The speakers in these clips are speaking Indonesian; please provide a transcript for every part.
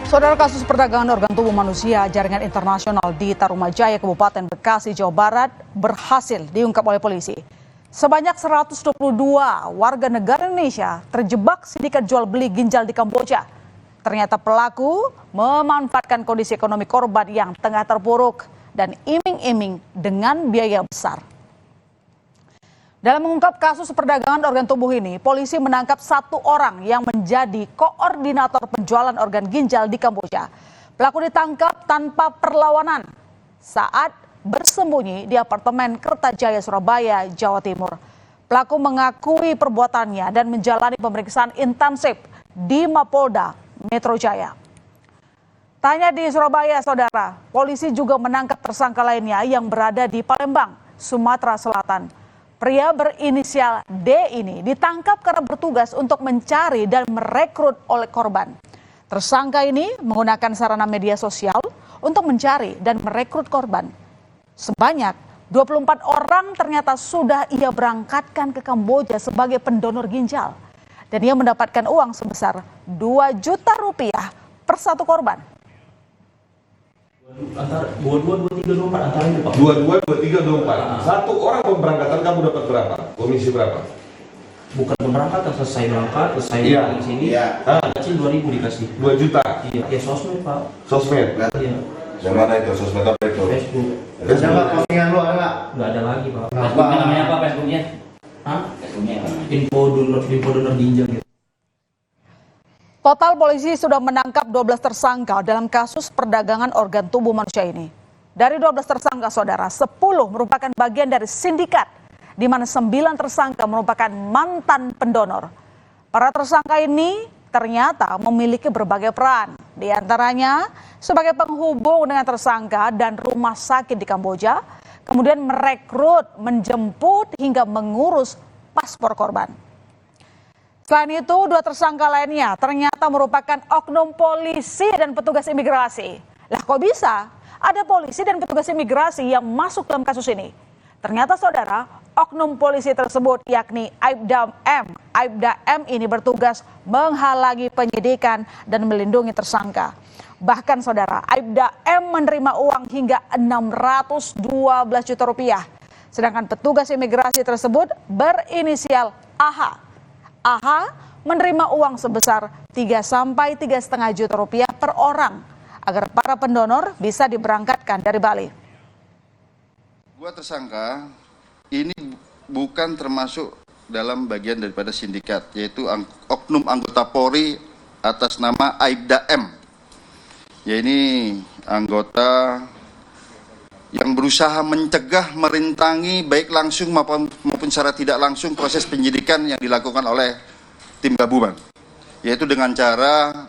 Saudara, kasus perdagangan organ tubuh manusia jaringan internasional di Tarumajaya, Kabupaten Bekasi, Jawa Barat berhasil diungkap oleh polisi. Sebanyak 122 warga negara Indonesia terjebak sindikat jual beli ginjal di Kamboja. Ternyata pelaku memanfaatkan kondisi ekonomi korban yang tengah terpuruk dan iming-iming dengan biaya besar. Dalam mengungkap kasus perdagangan organ tubuh ini, polisi menangkap satu orang yang menjadi koordinator penjualan organ ginjal di Kamboja. Pelaku ditangkap tanpa perlawanan saat bersembunyi di apartemen Kertajaya, Surabaya, Jawa Timur. Pelaku mengakui perbuatannya dan menjalani pemeriksaan intensif di Mapolda Metro Jaya. Tanya di Surabaya, saudara, polisi juga menangkap tersangka lainnya yang berada di Palembang, Sumatera Selatan. Pria berinisial D ini ditangkap karena bertugas untuk mencari dan merekrut oleh korban. Tersangka ini menggunakan sarana media sosial untuk mencari dan merekrut korban. Sebanyak 24 orang ternyata sudah ia berangkatkan ke Kamboja sebagai pendonor ginjal. Dan ia mendapatkan uang sebesar 2 juta rupiah per satu korban. Antara 22, 23, 24 antara itu Pak. 22, 23, 24. Satu orang pemberangkatan kamu dapat berapa? Komisi berapa? Bukan pemberangkatan, selesai berangkat, selesai di sini. Iya. Kecil 2.000 dikasih. 2 juta. Iya, ya sosmed Pak. Sosmed. Iya. Yang mana itu? Sosmed apa itu? Facebook. Ada nggak postingan lu, ada nggak? Nggak ada lagi Pak. Facebooknya namanya apa Facebooknya? Hah? Facebooknya apa namanya? Info donor ginjal gitu. Total polisi sudah menangkap 12 tersangka dalam kasus perdagangan organ tubuh manusia ini. Dari 12 tersangka, saudara, 10 merupakan bagian dari sindikat, di mana 9 tersangka merupakan mantan pendonor. Para tersangka ini ternyata memiliki berbagai peran, di antaranya sebagai penghubung dengan tersangka dan rumah sakit di Kamboja, kemudian merekrut, menjemput, hingga mengurus paspor korban. Selain itu, 2 tersangka lainnya ternyata merupakan oknum polisi dan petugas imigrasi. Lah kok bisa ada polisi dan petugas imigrasi yang masuk dalam kasus ini? Ternyata, saudara, oknum polisi tersebut yakni Aibda M. Aibda M ini bertugas menghalangi penyidikan dan melindungi tersangka. Bahkan, saudara, Aibda M menerima uang hingga 612 juta rupiah. Sedangkan petugas imigrasi tersebut berinisial AH. AH menerima uang sebesar 3 sampai 3,5 juta rupiah per orang agar para pendonor bisa diberangkatkan dari Bali. 2 tersangka ini bukan termasuk dalam bagian daripada sindikat, yaitu oknum anggota Polri atas nama Aibda M. Ya, ini anggota yang berusaha mencegah, merintangi baik langsung maupun secara tidak langsung proses penyidikan yang dilakukan oleh tim gabungan, yaitu dengan cara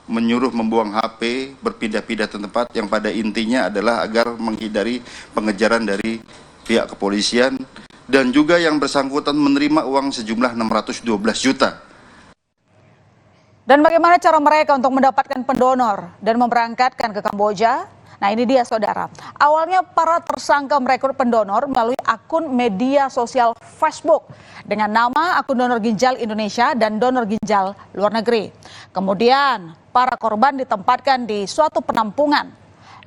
menyuruh membuang HP, berpindah-pindah tempat yang pada intinya adalah agar menghindari pengejaran dari pihak kepolisian, dan juga yang bersangkutan menerima uang sejumlah 612 juta. Dan bagaimana cara mereka untuk mendapatkan pendonor dan memberangkatkan ke Kamboja? Nah, ini dia, saudara. Awalnya para tersangka merekrut pendonor melalui akun media sosial Facebook dengan nama akun donor ginjal Indonesia dan donor ginjal luar negeri. Kemudian para korban ditempatkan di suatu penampungan.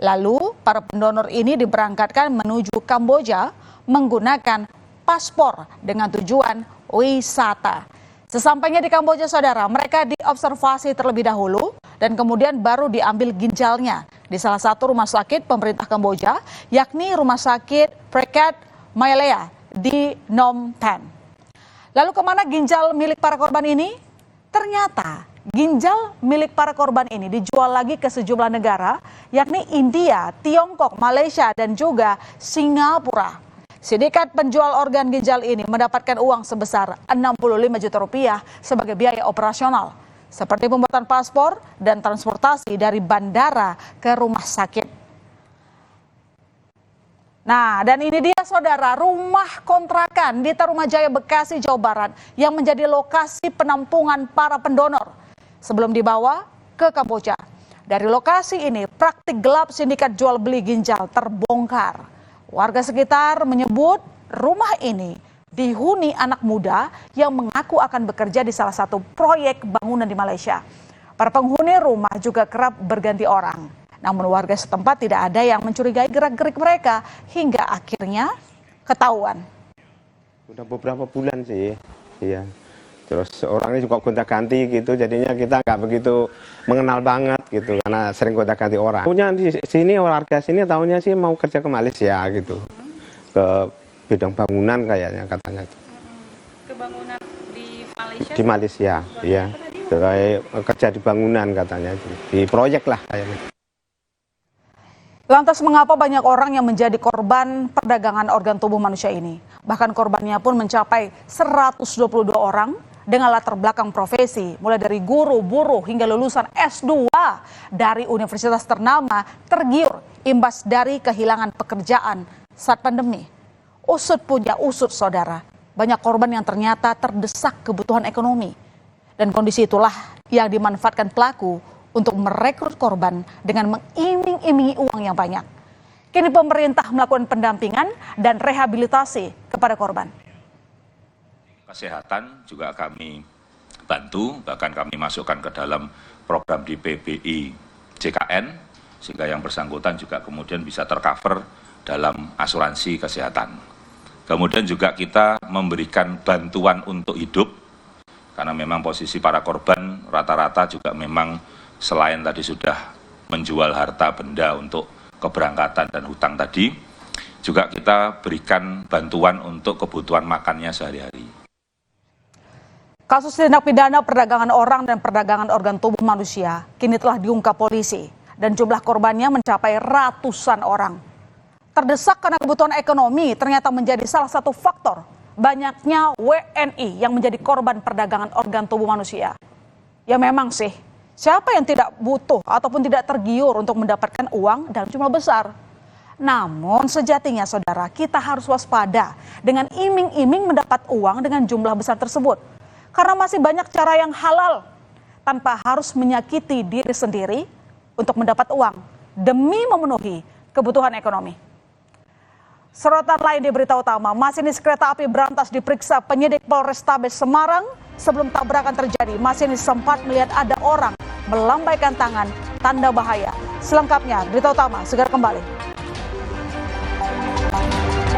Lalu para pendonor ini diberangkatkan menuju Kamboja menggunakan paspor dengan tujuan wisata. Sesampainya di Kamboja, saudara, mereka diobservasi terlebih dahulu dan kemudian baru diambil ginjalnya di salah satu rumah sakit pemerintah Kamboja, yakni Rumah Sakit Prekhat Maelea di Phnom Penh. Lalu kemana ginjal milik para korban ini? Ternyata ginjal milik para korban ini dijual lagi ke sejumlah negara, yakni India, Tiongkok, Malaysia, dan juga Singapura. Sindikat penjual organ ginjal ini mendapatkan uang sebesar 65 juta rupiah sebagai biaya operasional, seperti pembuatan paspor dan transportasi dari bandara ke rumah sakit. Nah, dan ini dia, saudara, rumah kontrakan di Tarumajaya, Bekasi, Jawa Barat yang menjadi lokasi penampungan para pendonor sebelum dibawa ke Kamboja. Dari lokasi ini, praktik gelap sindikat jual beli ginjal terbongkar. Warga sekitar menyebut rumah ini dihuni anak muda yang mengaku akan bekerja di salah satu proyek bangunan di Malaysia. Para penghuni rumah juga kerap berganti orang. Namun warga setempat tidak ada yang mencurigai gerak-gerik mereka hingga akhirnya ketahuan. Udah beberapa bulan sih, iya. Terus orangnya juga gonta-ganti gitu, jadinya kita nggak begitu mengenal banget gitu, karena sering gonta-ganti orang. Punya di sini, warga sini tahunya sih mau kerja ke Malaysia gitu, ke bidang bangunan kayaknya katanya. Ke bangunan di Malaysia? Di Malaysia, iya. Kayak kerja di bangunan katanya, di proyek lah kayaknya. Lantas mengapa banyak orang yang menjadi korban perdagangan organ tubuh manusia ini? Bahkan korbannya pun mencapai 122 orang dengan latar belakang profesi, mulai dari guru, buruh hingga lulusan S2 dari universitas ternama tergiur imbas dari kehilangan pekerjaan saat pandemi. Usut punya usut saudara, banyak korban yang ternyata terdesak kebutuhan ekonomi. Dan kondisi itulah yang dimanfaatkan pelaku untuk merekrut korban dengan mengiming-imingi uang yang banyak. Kini pemerintah melakukan pendampingan dan rehabilitasi kepada korban. Kesehatan juga kami bantu, bahkan kami masukkan ke dalam program di PBI JKN, sehingga yang bersangkutan juga kemudian bisa tercover dalam asuransi kesehatan. Kemudian juga kita memberikan bantuan untuk hidup, karena memang posisi para korban rata-rata juga memang selain tadi sudah menjual harta benda untuk keberangkatan dan hutang tadi, juga kita berikan bantuan untuk kebutuhan makannya sehari-hari. Kasus tindak pidana perdagangan orang dan perdagangan organ tubuh manusia kini telah diungkap polisi dan jumlah korbannya mencapai ratusan orang. Terdesak karena kebutuhan ekonomi ternyata menjadi salah satu faktor banyaknya WNI yang menjadi korban perdagangan organ tubuh manusia. Ya memang sih, siapa yang tidak butuh ataupun tidak tergiur untuk mendapatkan uang dalam jumlah besar? Namun sejatinya saudara, kita harus waspada dengan iming-iming mendapat uang dengan jumlah besar tersebut. Karena masih banyak cara yang halal tanpa harus menyakiti diri sendiri untuk mendapat uang demi memenuhi kebutuhan ekonomi. Sorotan lain di berita utama, masinis kereta api berantas diperiksa penyidik Polrestabes Semarang. Sebelum tabrakan terjadi, masinis sempat melihat ada orang melambaikan tangan tanda bahaya. Selengkapnya, berita utama segera kembali.